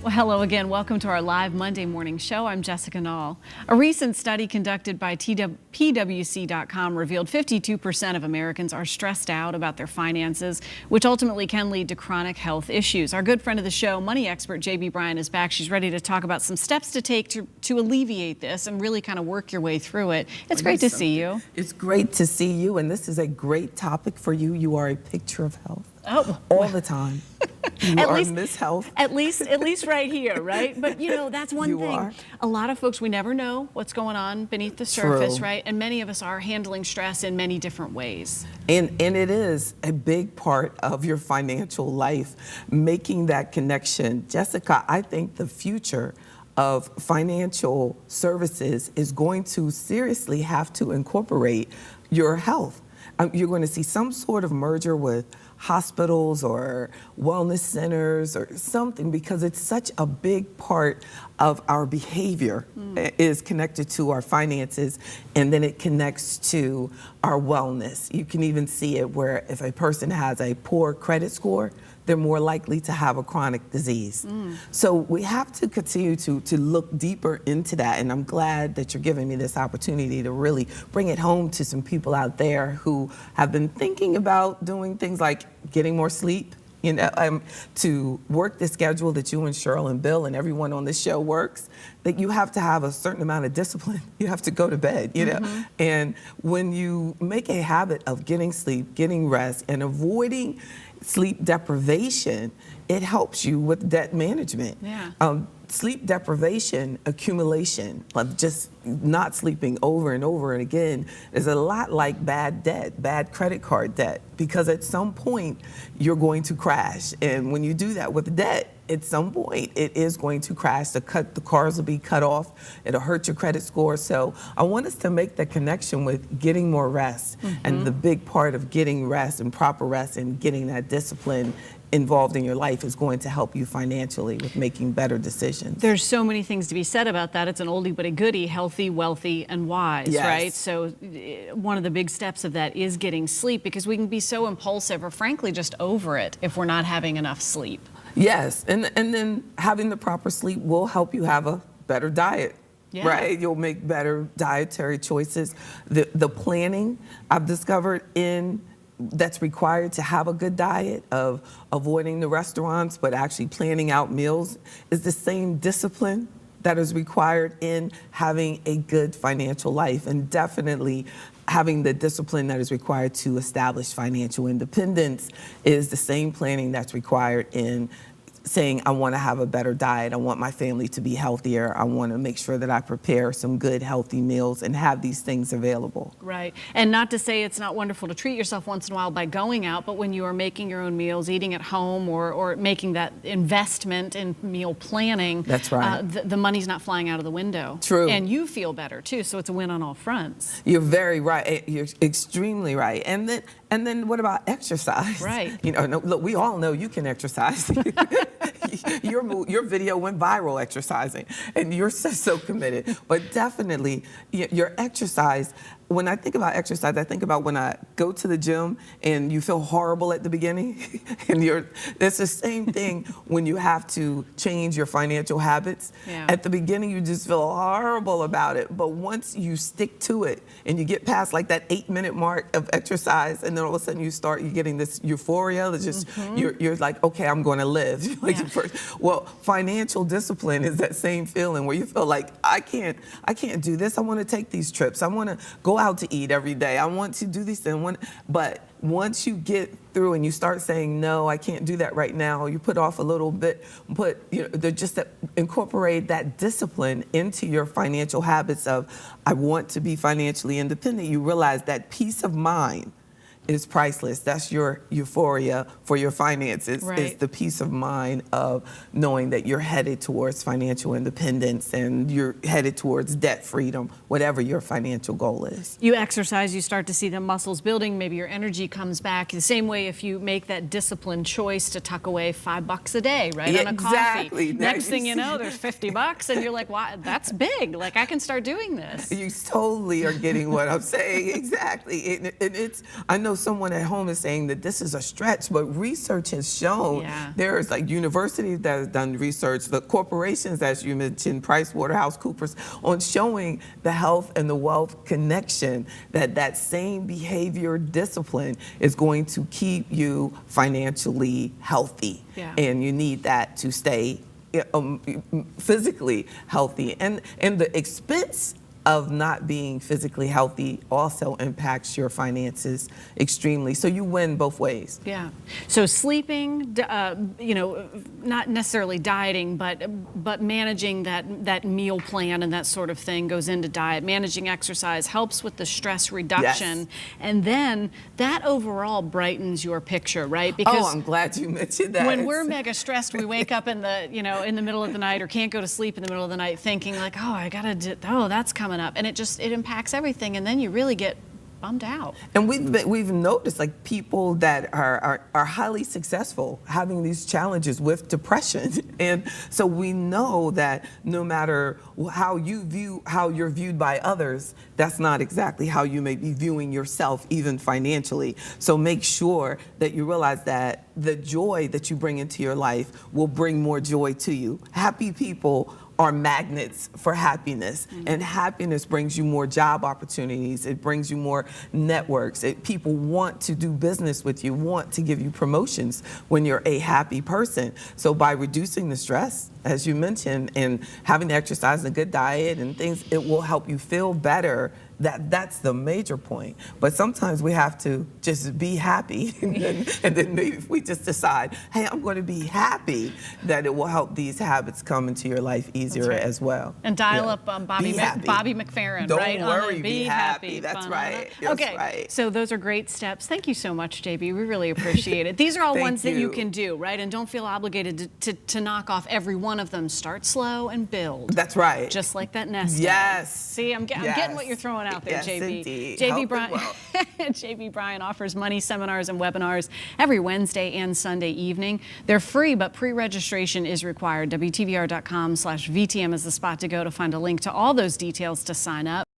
Well, hello again. Welcome to our live Monday morning show. I'm Jessica Knoll. A recent study conducted by PwC.com revealed 52% of Americans are stressed out about their finances, which ultimately can lead to chronic health issues. Our good friend of the show, money expert Bryan, is back. She's ready to talk about some steps to take to alleviate this and really kind of work your way through it. It's great to see you. It's great to see you, and this is a great topic for you. You are a picture of health. Oh, all the time. You are Miss Health. At least right here, right? But you know, that's one thing. Are. A lot of folks, we never know what's going on beneath the surface, right? And many of us are handling stress in many different ways. And it is a big part of your financial life, making that connection. Jessica, I think the future of financial services is going to seriously have to incorporate your health. You're going to see some sort of merger with hospitals or wellness centers or something, because it's such a big part of our behavior is connected to our finances, and then it connects to our wellness. You can even see it where if a person has a poor credit score, they're more likely to have a chronic disease. So we have to continue to look deeper into that, and I'm glad that you're giving me this opportunity to really bring it home to some people out there who have been thinking about doing things like getting more sleep, you know, to work the schedule that you and Cheryl and Bill and everyone on this show works, that you have to have a certain amount of discipline. You have to go to bed, you know. And when you make a habit of getting sleep, getting rest, and avoiding sleep deprivation, it helps you with debt management. Sleep deprivation, accumulation, like just not sleeping over and over and again, is a lot like bad debt, bad credit card debt, because at some point you're going to crash. And when you do that with debt, at some point it is going to crash. The cars will be cut off. It'll hurt your credit score. So I want us to make the connection with getting more rest, and the big part of getting rest and proper rest and getting that discipline involved in your life is going to help you financially with making better decisions. There's so many things to be said about that. It's an oldie but a goodie: healthy, wealthy, and wise, right? So one of the big steps of that is getting sleep, because we can be so impulsive or frankly just over it if we're not having enough sleep. Yes, and then having the proper sleep will help you have a better diet. Right? You'll make better dietary choices. The planning I've discovered that's required to have a good diet, of avoiding the restaurants but actually planning out meals, is the same discipline that is required in having a good financial life, and definitely having the discipline that is required to establish financial independence is the same planning that's required in saying, I want to have a better diet, I want my family to be healthier, I want to make sure that I prepare some good healthy meals and have these things available. Right. And not to say it's not wonderful to treat yourself once in a while by going out, but when you are making your own meals, eating at home, or making that investment in meal planning, that's right. The money's not flying out of the window. True. And you feel better too, so it's a win on all fronts. You're very right. You're extremely right. And then what about exercise? Right. You know, look, we all know you can exercise. Your video went viral exercising, and you're so committed. But definitely, your exercise. When I think about exercise, I think about when I go to the gym and you feel horrible at the beginning, and it's the same thing when you have to change your financial habits. At the beginning, you just feel horrible about it, but once you stick to it and you get past like that 8-minute mark of exercise, and then all of a sudden you're getting this euphoria. That's just you're like, okay, I'm going to live. Well, financial discipline is that same feeling where you feel like I can't do this. I want to take these trips. I want to go out to eat every day. I want to do these things. But once you get through and you start saying, no, I can't do that right now, you put off a little bit, they're just that incorporate that discipline into your financial habits of, I want to be financially independent. You realize that peace of mind is priceless. That's your euphoria for your finances. Right. Is the peace of mind of knowing that you're headed towards financial independence and you're headed towards debt freedom, whatever your financial goal is. You exercise, you start to see the muscles building, maybe your energy comes back. The same way if you make that disciplined choice to tuck away $5 a day, right, on a exactly. coffee. Next thing you know, there's $50 and you're like, wow, that's big. Like, I can start doing this. You totally are getting what I'm saying. Exactly. And I know someone at home is saying that this is a stretch, but research has shown there's like universities that have done research, the corporations, as you mentioned, PricewaterhouseCoopers, on showing the health and the wealth connection, that same behavior discipline is going to keep you financially healthy. And you need that to stay physically healthy. And the expense of not being physically healthy also impacts your finances extremely. So you win both ways. Yeah. So sleeping, you know, not necessarily dieting, but managing that meal plan and that sort of thing goes into diet. Managing exercise helps with the stress reduction. And then that overall brightens your picture, right? Because I'm glad you mentioned that. When we're mega stressed, we wake up in the, you know, in the middle of the night or can't go to sleep in the middle of the night thinking like, oh, I gotta do, oh, that's coming up, and it impacts everything, and then you really get bummed out. And we've noticed like people that are highly successful having these challenges with depression, and so we know that no matter how you're viewed by others, that's not exactly how you may be viewing yourself, even financially. So make sure that you realize that the joy that you bring into your life will bring more joy to you. Happy people are magnets for happiness, and happiness brings you more job opportunities. It brings you more networks. People want to do business with you, want to give you promotions when you're a happy person. So by reducing the stress, as you mentioned, and having the exercise and a good diet and things, it will help you feel better. That's the major point. But sometimes we have to just be happy, and then maybe if we just decide, hey, I'm going to be happy, that it will help these habits come into your life easier as well. And dial up Bobby McFerrin, Don't right? Don't worry, be happy. That's right. Okay, right. So those are great steps. Thank you so much, JB. We really appreciate it. These are all ones that you can do, right? And don't feel obligated to knock off every one of them. Start slow and build. That's right. Just like that nest egg. Yes. See, I'm getting what you're throwing out there, yes, JB. Indeed. JB Bryan offers money seminars and webinars every Wednesday and Sunday evening. They're free, but pre-registration is required. WTVR.com/VTM is the spot to go to find a link to all those details to sign up.